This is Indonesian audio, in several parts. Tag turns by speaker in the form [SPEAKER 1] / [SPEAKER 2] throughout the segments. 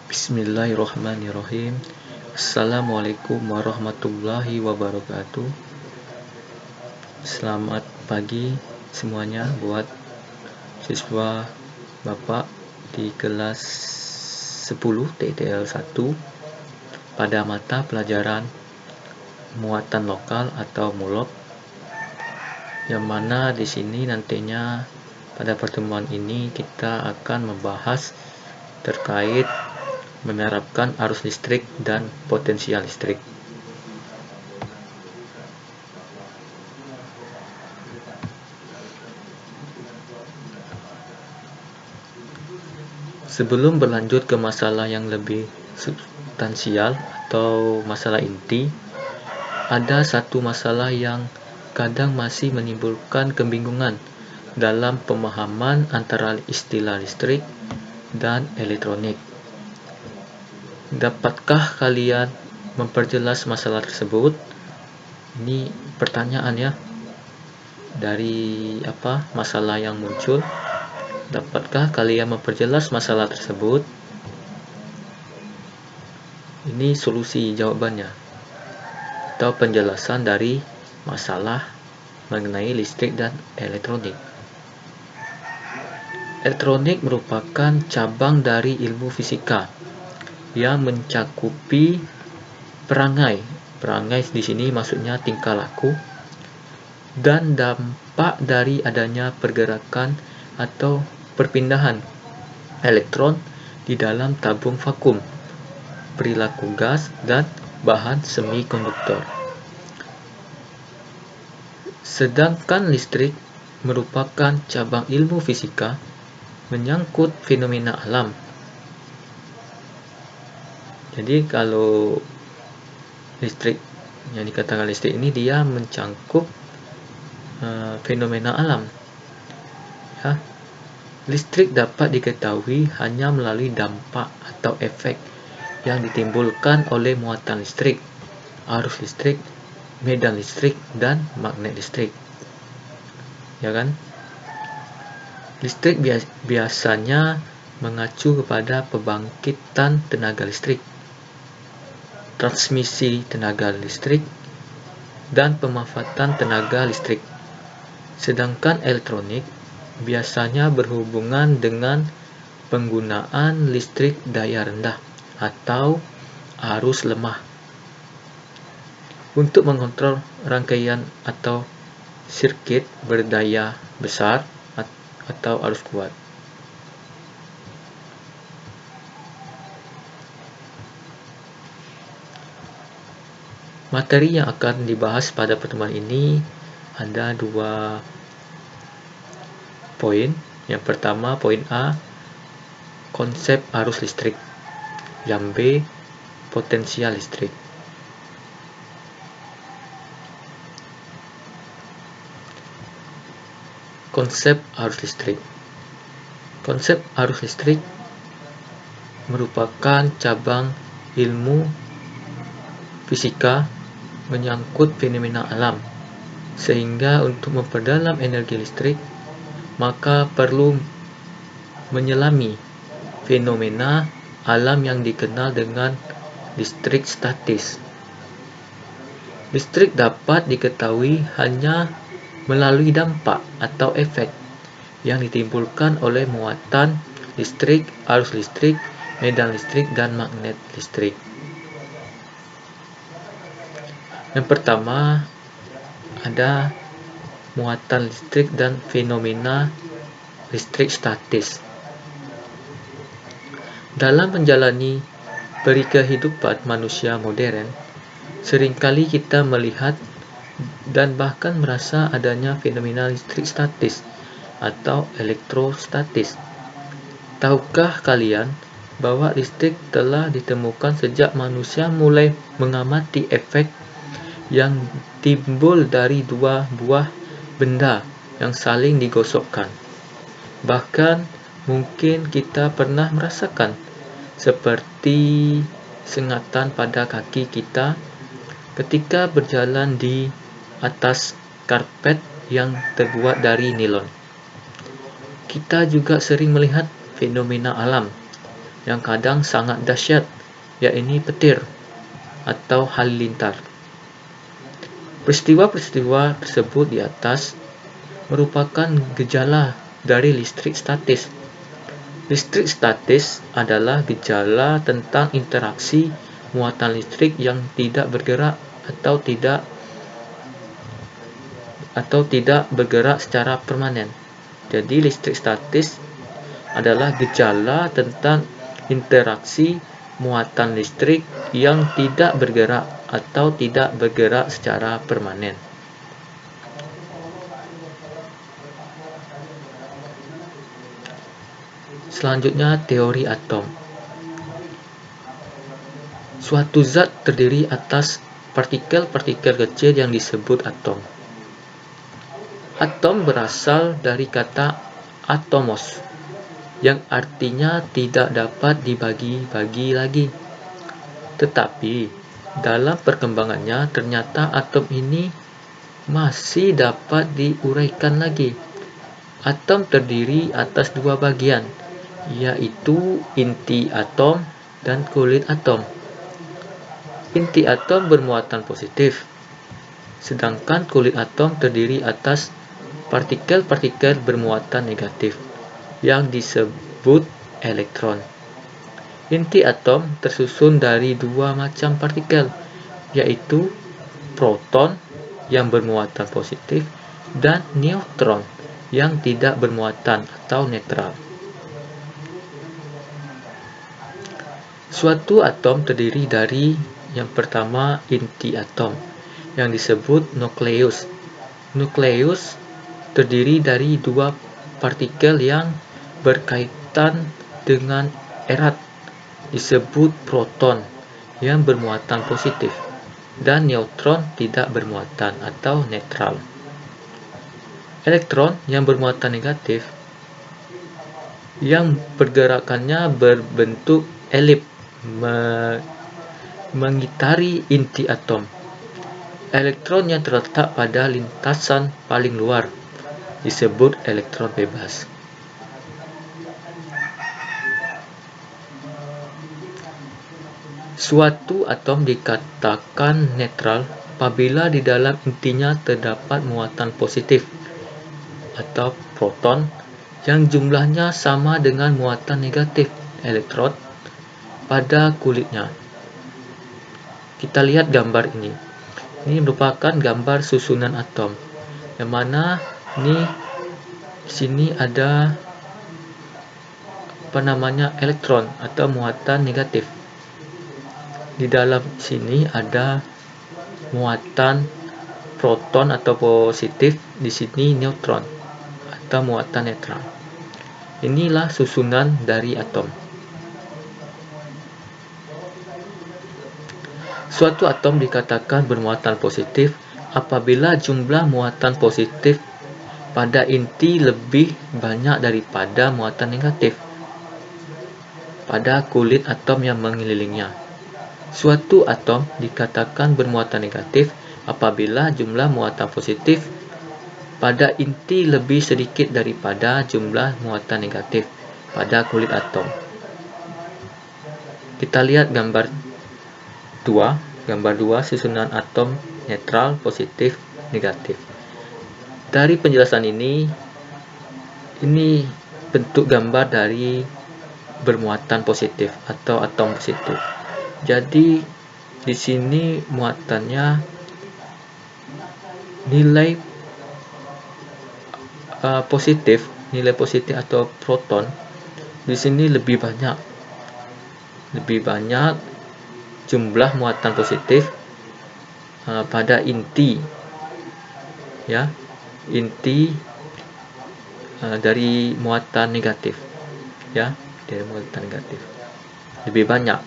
[SPEAKER 1] Bismillahirrahmanirrahim. Assalamualaikum warahmatullahi wabarakatuh. Selamat pagi semuanya buat siswa Bapak di kelas 10 TTL 1 pada mata pelajaran muatan lokal atau MULOK, yang mana di sini nantinya pada pertemuan ini kita akan membahas terkait menerapkan arus listrik dan potensial listrik. Sebelum berlanjut ke masalah yang lebih substansial atau masalah inti, ada satu masalah yang kadang masih menimbulkan kebingungan dalam pemahaman antara istilah listrik dan elektronik. Dapatkah kalian memperjelas masalah tersebut? Ini pertanyaan ya. Dari masalah yang muncul? Dapatkah kalian memperjelas masalah tersebut? Ini solusi jawabannya atau penjelasan dari masalah mengenai listrik dan elektronik. Elektronik merupakan cabang dari ilmu fisika yang mencakupi perangai. Perangai di sini maksudnya tingkah laku dan dampak dari adanya pergerakan atau perpindahan elektron di dalam tabung vakum, perilaku gas, dan bahan semikonduktor. Sedangkan listrik merupakan cabang ilmu fisika menyangkut fenomena alam. Jadi kalau listrik, yang dikatakan listrik ini dia mencangkup fenomena alam. Ya. Listrik dapat diketahui hanya melalui dampak atau efek yang ditimbulkan oleh muatan listrik, arus listrik, medan listrik, dan magnet listrik. Ya kan? Listrik biasanya mengacu kepada pembangkitan tenaga listrik, transmisi tenaga listrik, dan pemanfaatan tenaga listrik. Sedangkan elektronik biasanya berhubungan dengan penggunaan listrik daya rendah atau arus lemah untuk mengontrol rangkaian atau sirkuit berdaya besar atau arus kuat. Materi yang akan dibahas pada pertemuan ini ada 2 poin. Yang pertama, poin A, konsep arus listrik. Yang B, potensial listrik. Konsep arus listrik. Konsep arus listrik merupakan cabang ilmu fisika menyangkut fenomena alam, sehingga untuk memperdalam energi listrik maka perlu menyelami fenomena alam yang dikenal dengan listrik statis. Listrik dapat diketahui hanya melalui dampak atau efek yang ditimbulkan oleh muatan listrik, arus listrik, medan listrik, dan magnet listrik. Yang pertama ada muatan listrik dan fenomena listrik statis. Dalam menjalani perikehidupan manusia modern, seringkali kita melihat dan bahkan merasa adanya fenomena listrik statis atau elektrostatis. Tahukah kalian bahwa listrik telah ditemukan sejak manusia mulai mengamati efek yang timbul dari 2 buah benda yang saling digosokkan? Bahkan mungkin kita pernah merasakan seperti sengatan pada kaki kita ketika berjalan di atas karpet yang terbuat dari nilon. Kita juga sering melihat fenomena alam yang kadang sangat dahsyat, yaitu petir atau halilintar. Peristiwa-peristiwa tersebut di atas merupakan gejala dari listrik statis. Listrik statis adalah gejala tentang interaksi muatan listrik yang tidak bergerak atau tidak bergerak secara permanen. Jadi listrik statis adalah gejala tentang interaksi muatan listrik yang tidak bergerak atau tidak bergerak secara permanen. Selanjutnya, teori atom. Suatu zat terdiri atas partikel-partikel kecil yang disebut atom. Atom berasal dari kata atomos, yang artinya tidak dapat dibagi-bagi lagi. Tetapi, dalam perkembangannya ternyata atom ini masih dapat diuraikan lagi. Atom terdiri atas dua bagian, yaitu inti atom dan kulit atom. Inti atom bermuatan positif, sedangkan kulit atom terdiri atas partikel-partikel bermuatan negatif, yang disebut elektron. Inti atom tersusun dari dua macam partikel, yaitu proton yang bermuatan positif dan neutron yang tidak bermuatan atau netral. Suatu atom terdiri dari yang pertama inti atom yang disebut nukleus. Nukleus terdiri dari dua partikel yang berkaitan dengan erat disebut proton yang bermuatan positif dan neutron tidak bermuatan atau netral. Elektron yang bermuatan negatif yang pergerakannya berbentuk elip mengitari inti atom. Elektron yang terletak pada lintasan paling luar disebut elektron bebas. Suatu atom dikatakan netral apabila di dalam intinya terdapat muatan positif atau proton yang jumlahnya sama dengan muatan negatif elektron pada kulitnya. Kita lihat gambar ini. Ini merupakan gambar susunan atom. Yang mana di sini ada elektron atau muatan negatif. Di dalam sini ada muatan proton atau positif, di sini neutron atau muatan netral. Inilah susunan dari atom. Suatu atom dikatakan bermuatan positif apabila jumlah muatan positif pada inti lebih banyak daripada muatan negatif pada kulit atom yang mengelilinginya. Suatu atom dikatakan bermuatan negatif apabila jumlah muatan positif pada inti lebih sedikit daripada jumlah muatan negatif pada kulit atom. Kita lihat gambar 2 susunan atom netral, positif, negatif. Dari penjelasan ini bentuk gambar dari bermuatan positif atau atom positif. Jadi di sini muatannya nilai positif atau proton di sini lebih banyak jumlah muatan positif pada inti dari muatan negatif lebih banyak.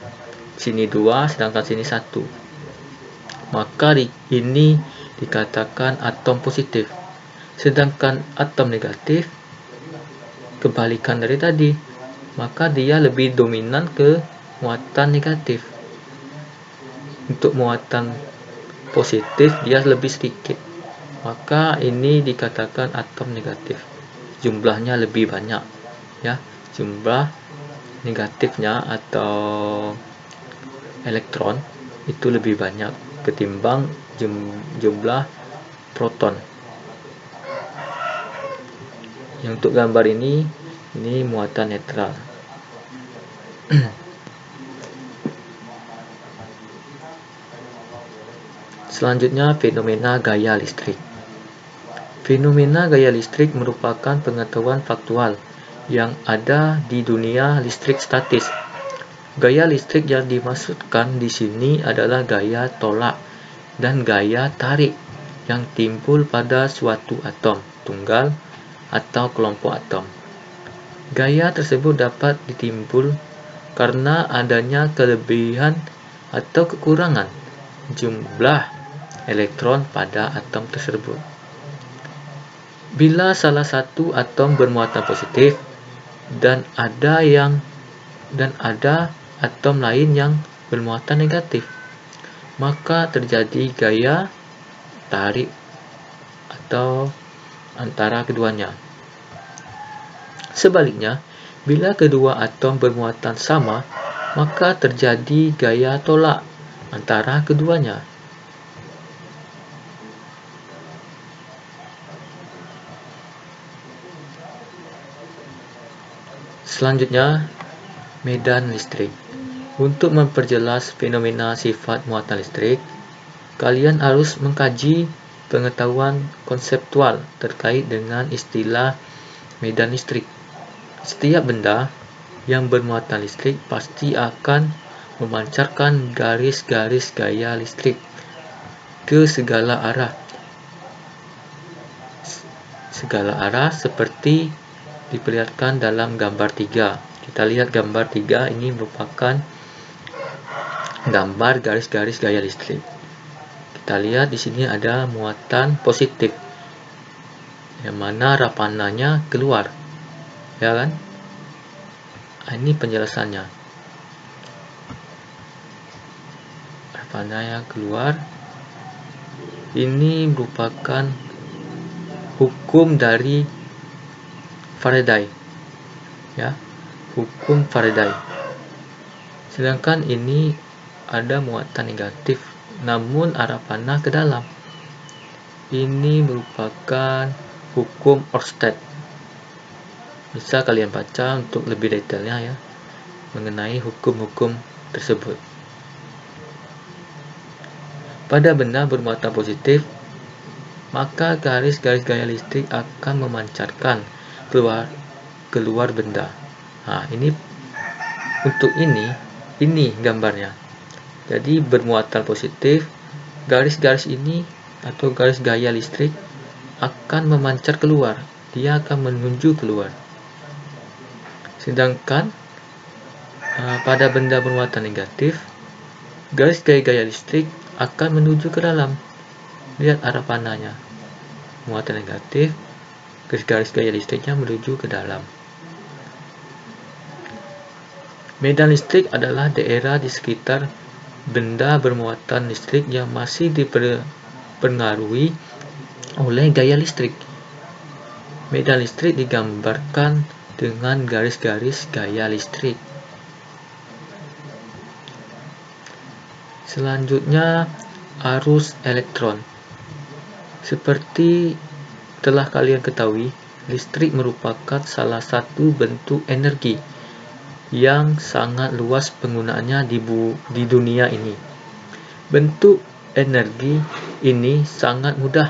[SPEAKER 1] Sini 2 sedangkan sini 1. Maka ini dikatakan atom positif. Sedangkan atom negatif kebalikan dari tadi. Maka dia lebih dominan ke muatan negatif. Untuk muatan positif dia lebih sedikit. Maka ini dikatakan atom negatif. Jumlahnya lebih banyak, jumlah negatifnya atau elektron itu lebih banyak ketimbang jumlah proton. Yang untuk gambar ini muatan netral. Selanjutnya, fenomena gaya listrik. Fenomena gaya listrik merupakan pengetahuan faktual yang ada di dunia listrik statis. Gaya listrik yang dimaksudkan di sini adalah gaya tolak dan gaya tarik yang timbul pada suatu atom tunggal atau kelompok atom. Gaya tersebut dapat ditimbul karena adanya kelebihan atau kekurangan jumlah elektron pada atom tersebut. Bila salah satu atom bermuatan positif dan ada atom lain yang bermuatan negatif, maka terjadi gaya tarik atau antara keduanya. Sebaliknya, bila kedua atom bermuatan sama, maka terjadi gaya tolak antara keduanya. Selanjutnya, medan listrik. Untuk memperjelas fenomena sifat muatan listrik, kalian harus mengkaji pengetahuan konseptual terkait dengan istilah medan listrik. Setiap benda yang bermuatan listrik pasti akan memancarkan garis-garis gaya listrik ke segala arah seperti diperlihatkan dalam gambar 3. Kita lihat gambar 3 ini merupakan gambar garis-garis gaya listrik. Kita lihat di sini ada muatan positif yang mana rapanannya keluar, ya kan? Ini penjelasannya. Rapanannya keluar. Ini merupakan hukum dari Faraday, ya, hukum Faraday. Sedangkan ini ada muatan negatif, namun arah panah ke dalam. Ini merupakan hukum Oersted. Bisa kalian baca untuk lebih detailnya ya mengenai hukum-hukum tersebut. Pada benda bermuatan positif, maka garis-garis gaya listrik akan memancarkan keluar benda. Ini untuk ini gambarnya. Jadi bermuatan positif, garis-garis ini atau garis gaya listrik akan memancar keluar. Dia akan menuju keluar. Sedangkan pada benda bermuatan negatif, garis gaya listrik akan menuju ke dalam. Lihat arah panahnya. Muatan negatif, garis gaya listriknya menuju ke dalam. Medan listrik adalah daerah di sekitar benda bermuatan listrik yang masih dipengaruhi oleh gaya listrik. Medan listrik digambarkan dengan garis-garis gaya listrik. Selanjutnya, arus elektron. Seperti telah kalian ketahui, listrik merupakan salah satu bentuk energi yang sangat luas penggunaannya di dunia ini. Bentuk energi ini sangat mudah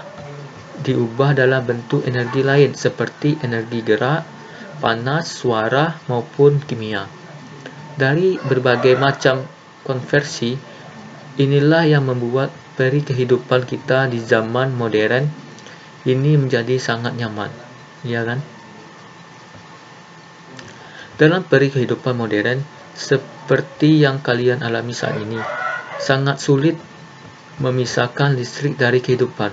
[SPEAKER 1] diubah dalam bentuk energi lain seperti energi gerak, panas, suara, maupun kimia. Dari berbagai macam konversi, inilah yang membuat peri kehidupan kita di zaman modern ini menjadi sangat nyaman, ya kan? Dalam peri kehidupan modern seperti yang kalian alami saat ini, sangat sulit memisahkan listrik dari kehidupan.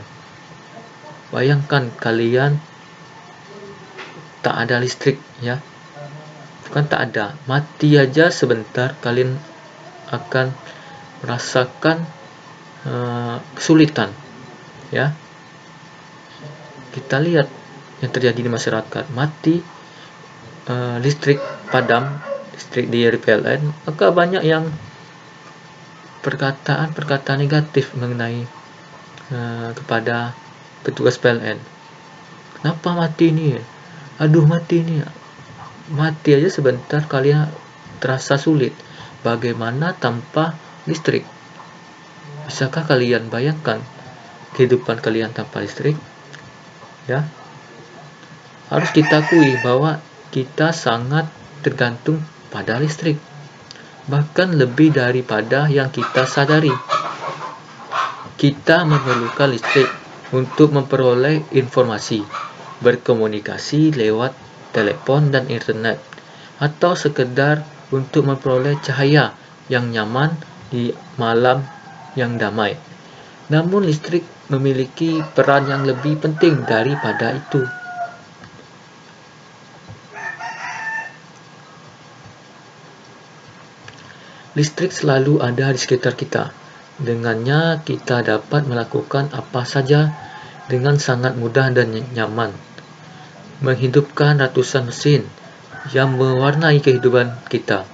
[SPEAKER 1] Bayangkan kalian tak ada listrik, ya. Bukan tak ada, mati aja sebentar kalian akan merasakan kesulitan, ya. Kita lihat yang terjadi di masyarakat, mati listrik padam listrik di PLN, maka banyak yang perkataan negatif mengenai kepada petugas PLN. Kenapa mati nih? Aduh, mati nih. Mati aja sebentar kalian terasa sulit. Bagaimana tanpa listrik? Bisakah kalian bayangkan kehidupan kalian tanpa listrik? Ya, harus kita akui bahwa kita sangat tergantung pada listrik, bahkan lebih daripada yang kita sadari. Kita memerlukan listrik untuk memperoleh informasi, berkomunikasi lewat telepon dan internet, atau sekedar untuk memperoleh cahaya yang nyaman di malam yang damai. Namun listrik memiliki peran yang lebih penting daripada itu. Listrik selalu ada di sekitar kita. Dengannya kita dapat melakukan apa saja dengan sangat mudah dan nyaman. Menghidupkan ratusan mesin yang mewarnai kehidupan kita.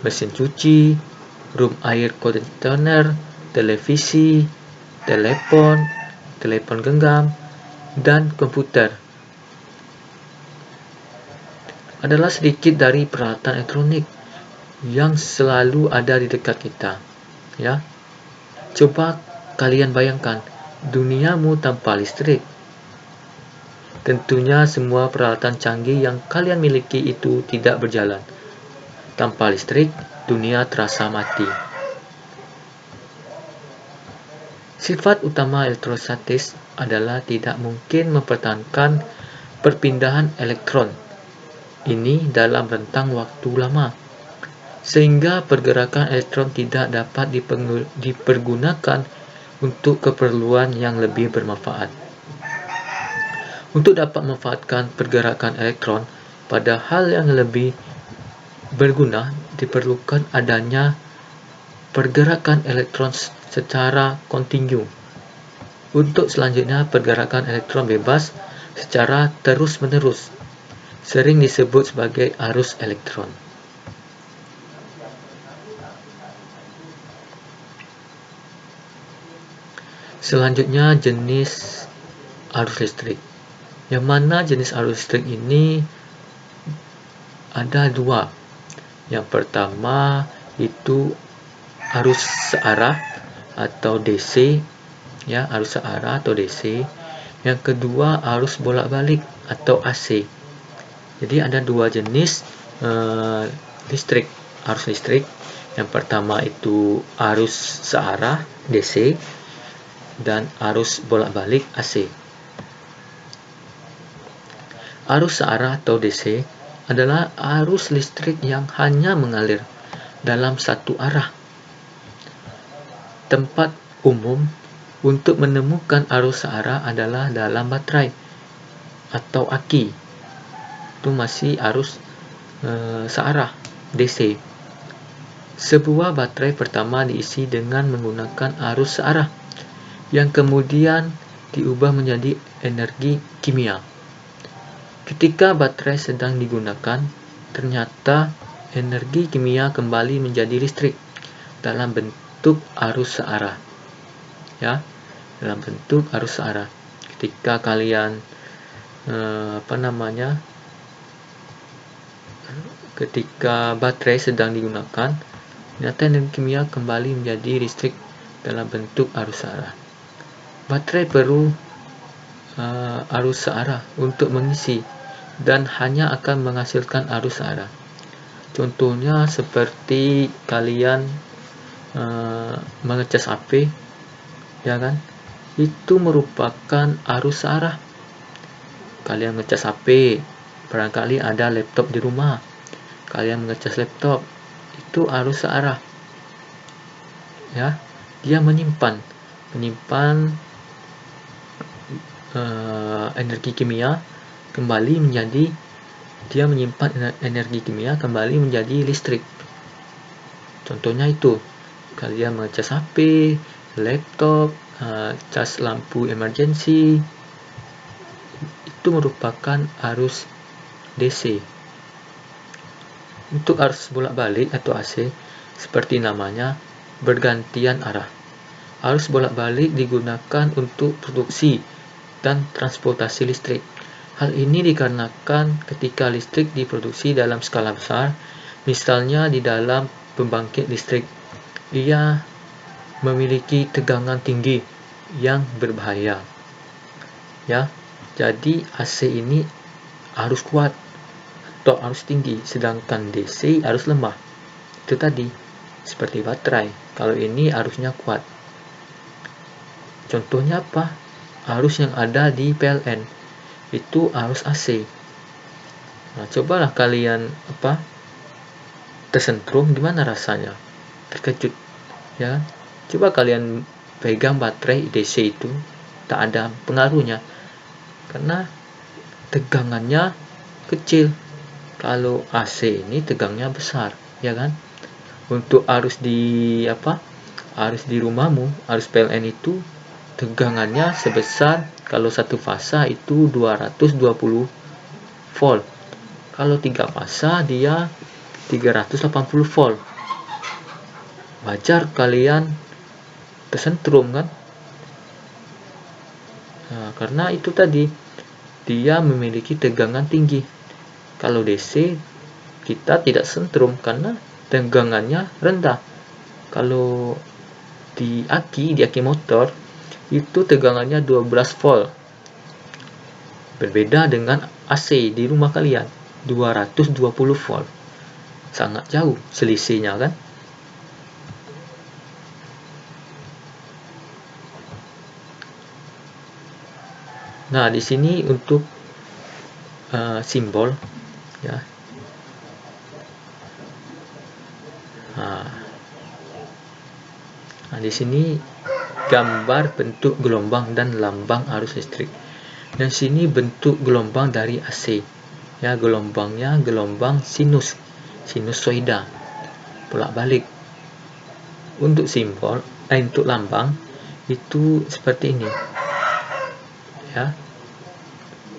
[SPEAKER 1] Mesin cuci, rum air kondisioner, televisi, telepon genggam, dan komputer adalah sedikit dari peralatan elektronik yang selalu ada di dekat kita. Ya, coba kalian bayangkan duniamu tanpa listrik. Tentunya semua peralatan canggih yang kalian miliki itu tidak berjalan. Tanpa listrik, dunia terasa mati. Sifat utama elektrostatis adalah tidak mungkin mempertahankan perpindahan elektron ini dalam rentang waktu lama, sehingga pergerakan elektron tidak dapat dipergunakan untuk keperluan yang lebih bermanfaat. Untuk dapat memanfaatkan pergerakan elektron pada hal yang lebih berguna, diperlukan adanya pergerakan elektron secara kontinu. Untuk selanjutnya, pergerakan elektron bebas secara terus-menerus sering disebut sebagai arus elektron. Selanjutnya, jenis arus listrik. Yang mana jenis arus listrik ini ada dua. Yang pertama itu arus searah atau DC, ya, arus searah atau DC. Yang kedua arus bolak-balik atau AC. Jadi ada dua jenis listrik, arus listrik. Yang pertama itu arus searah DC dan arus bolak-balik AC. Arus searah atau DC adalah arus listrik yang hanya mengalir dalam satu arah. Tempat umum untuk menemukan arus searah adalah dalam baterai atau aki. Itu masih arus searah DC. Sebuah baterai pertama diisi dengan menggunakan arus searah yang kemudian diubah menjadi energi kimia. Ketika baterai sedang digunakan, ternyata energi kimia kembali menjadi listrik dalam bentuk arus searah. Ya, dalam bentuk arus searah. Ketika kalian ketika baterai sedang digunakan, ternyata energi kimia kembali menjadi listrik dalam bentuk arus searah. Baterai perlu arus searah untuk mengisi dan hanya akan menghasilkan arus searah. Contohnya seperti kalian mengecas HP, ya kan? Itu merupakan arus searah. Kalian ngecas HP, barangkali ada laptop di rumah. Kalian mengecas laptop, itu arus searah. Ya, dia menyimpan energi kimia kembali menjadi listrik. Contohnya itu, kalian mengecas HP, laptop, cas lampu emergency, itu merupakan arus DC. Untuk arus bolak-balik atau AC, seperti namanya, bergantian arah. Arus bolak-balik digunakan untuk produksi dan transportasi listrik. Hal ini dikarenakan ketika listrik diproduksi dalam skala besar, misalnya di dalam pembangkit listrik, ia memiliki tegangan tinggi yang berbahaya. Ya, jadi AC ini arus kuat atau arus tinggi, sedangkan DC arus lemah. Itu tadi, seperti baterai. Kalau ini arusnya kuat. Contohnya apa? Arus yang ada di PLN itu arus AC. Nah, cobalah kalian tersentrum, gimana rasanya? Terkejut, ya. Coba kalian pegang baterai DC itu, tak ada pengaruhnya karena tegangannya kecil. Kalau AC ini tegangnya besar, ya kan? Untuk arus di rumahmu, arus PLN itu tegangannya sebesar, kalau satu fasa itu 220 volt. Kalau 3 fasa dia 380 volt. Wajar kalian tersentrum kan? Nah, karena itu tadi, dia memiliki tegangan tinggi. Kalau DC kita tidak sentrum karena tegangannya rendah. Kalau di aki motor itu tegangannya 12 volt. Berbeda dengan AC di rumah kalian, 220 volt. Sangat jauh selisihnya kan? Nah, di sini untuk simbol, ya. Nah, di sini gambar bentuk gelombang dan lambang arus listrik. Dan sini bentuk gelombang dari AC. Ya, gelombangnya gelombang sinusoida, bolak-balik. Untuk simbol, untuk lambang itu seperti ini. Ya.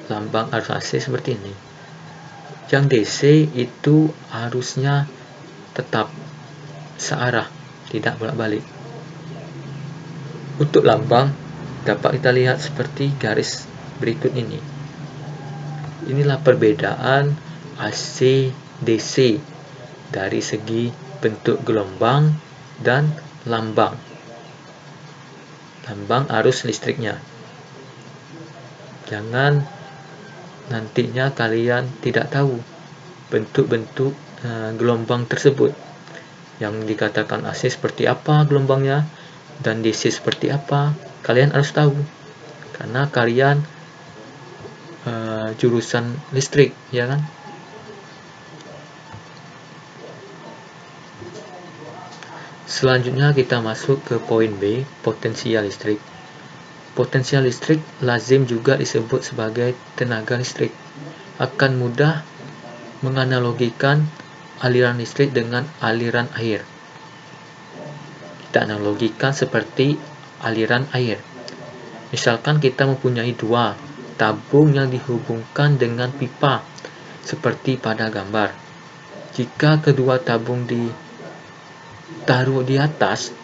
[SPEAKER 1] Lambang arus AC seperti ini. Yang DC itu arusnya tetap searah, tidak bolak-balik. Untuk lambang dapat kita lihat seperti garis berikut ini. Inilah perbedaan AC DC dari segi bentuk gelombang dan lambang arus listriknya. Jangan nantinya kalian tidak tahu bentuk-bentuk gelombang tersebut. Yang dikatakan AC seperti apa gelombangnya dan DC seperti apa, kalian harus tahu karena kalian jurusan listrik, ya kan? Selanjutnya kita masuk ke poin B, potensial listrik. Potensial listrik lazim juga disebut sebagai tenaga listrik. Akan mudah menganalogikan aliran listrik dengan aliran air. Kita analogikan seperti aliran air. Misalkan kita mempunyai dua tabung yang dihubungkan dengan pipa, seperti pada gambar. Jika kedua tabung ditaruh di atas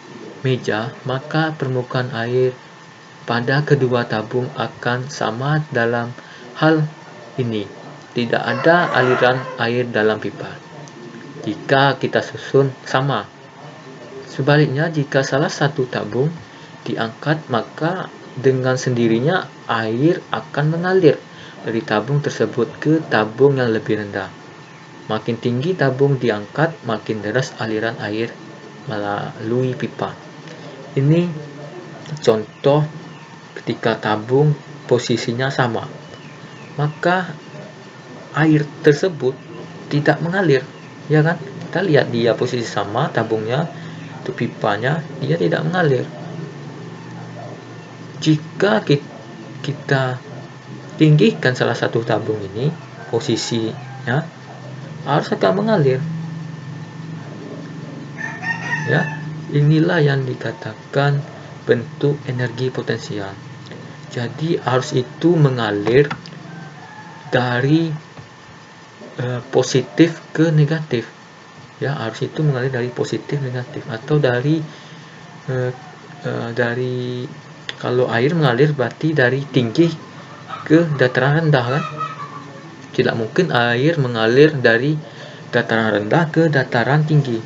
[SPEAKER 1] meja, maka permukaan air pada kedua tabung akan sama. Dalam hal ini, tidak ada aliran air dalam pipa jika kita susun sama. Sebaliknya, jika salah satu tabung diangkat, maka dengan sendirinya air akan mengalir dari tabung tersebut ke tabung yang lebih rendah. Makin tinggi tabung diangkat, makin deras aliran air melalui pipa. Ini contoh ketika tabung posisinya sama, maka air tersebut tidak mengalir, ya kan? Kita lihat dia posisi sama tabungnya, itu pipanya, dia tidak mengalir. Jika kita tinggikan salah satu tabung ini, posisinya harus akan mengalir. Ya, inilah yang dikatakan bentuk energi potensial. Jadi arus itu mengalir dari positif ke negatif. Ya, arus itu mengalir dari positif negatif, atau dari kalau air mengalir berarti dari tinggi ke dataran rendah kan. Tidak mungkin air mengalir dari dataran rendah ke dataran tinggi.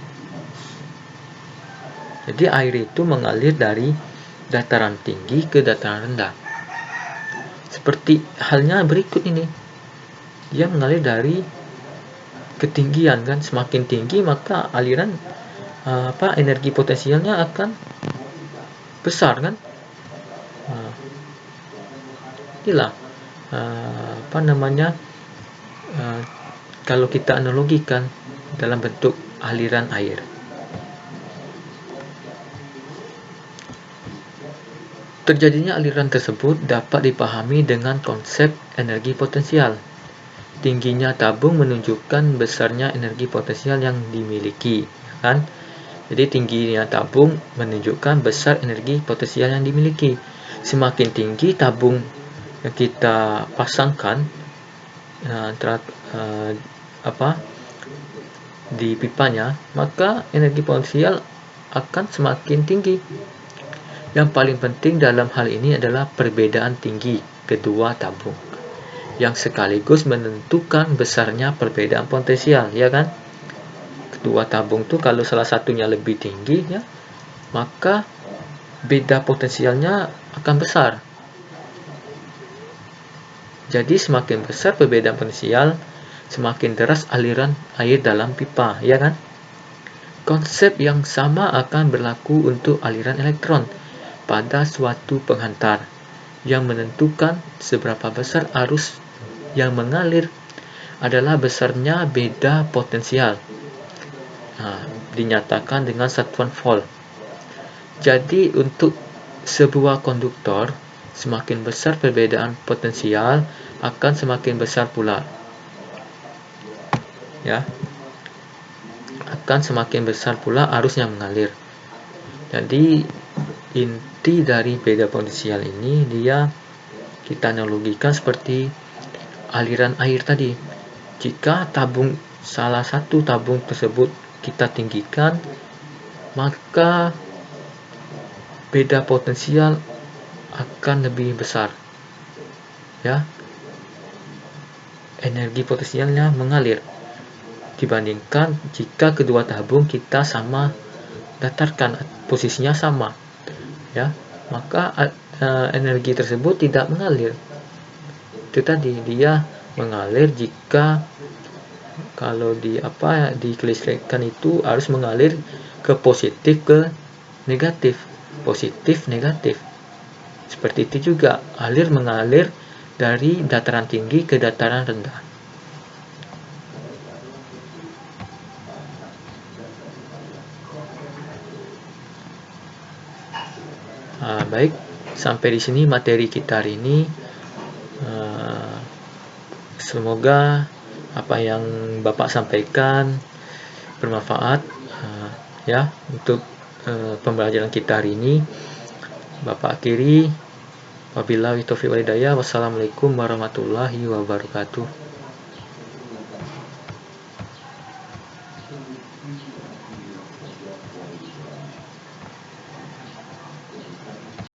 [SPEAKER 1] Jadi air itu mengalir dari dataran tinggi ke dataran rendah. Seperti halnya berikut ini. Dia mengalir dari ketinggian kan, semakin tinggi maka aliran energi potensialnya akan besar kan. Inilah kalau kita analogikan dalam bentuk aliran air. Terjadinya aliran tersebut dapat dipahami dengan konsep energi potensial. Tingginya tabung menunjukkan besarnya energi potensial yang dimiliki, kan? Jadi tingginya tabung menunjukkan besar energi potensial yang dimiliki. Semakin tinggi tabung yang kita pasangkan di pipanya, maka energi potensial akan semakin tinggi. Yang paling penting dalam hal ini adalah perbedaan tinggi kedua tabung, yang sekaligus menentukan besarnya perbedaan potensial, ya kan? Kedua tabung itu kalau salah satunya lebih tinggi, ya, maka beda potensialnya akan besar. Jadi semakin besar perbedaan potensial, semakin deras aliran air dalam pipa, ya kan? Konsep yang sama akan berlaku untuk aliran elektron pada suatu penghantar. Yang menentukan seberapa besar arus yang mengalir adalah besarnya beda potensial. Dinyatakan dengan satuan volt. Jadi untuk sebuah konduktor, semakin besar perbedaan potensial akan semakin besar pula, ya, akan semakin besar pula arus yang mengalir. Jadi inti dari beda potensial ini kita analogikan seperti aliran air tadi. Jika salah satu tabung tersebut kita tinggikan, maka beda potensial akan lebih besar, ya. Energi potensialnya mengalir dibandingkan jika kedua tabung kita sama datarkan, posisinya sama, ya, maka energi tersebut tidak mengalir. Itu tadi, dia mengalir jika kalau di kelistrikan itu harus mengalir ke positif ke negatif, positif negatif. Seperti itu juga air mengalir dari dataran tinggi ke dataran rendah. Baik, sampai di sini materi kita hari ini. Semoga apa yang Bapak sampaikan bermanfaat, ya, untuk pembelajaran kita hari ini. Bapak akhiri, wabillahi taufiq wal hidayah. Wassalamualaikum warahmatullahi wabarakatuh.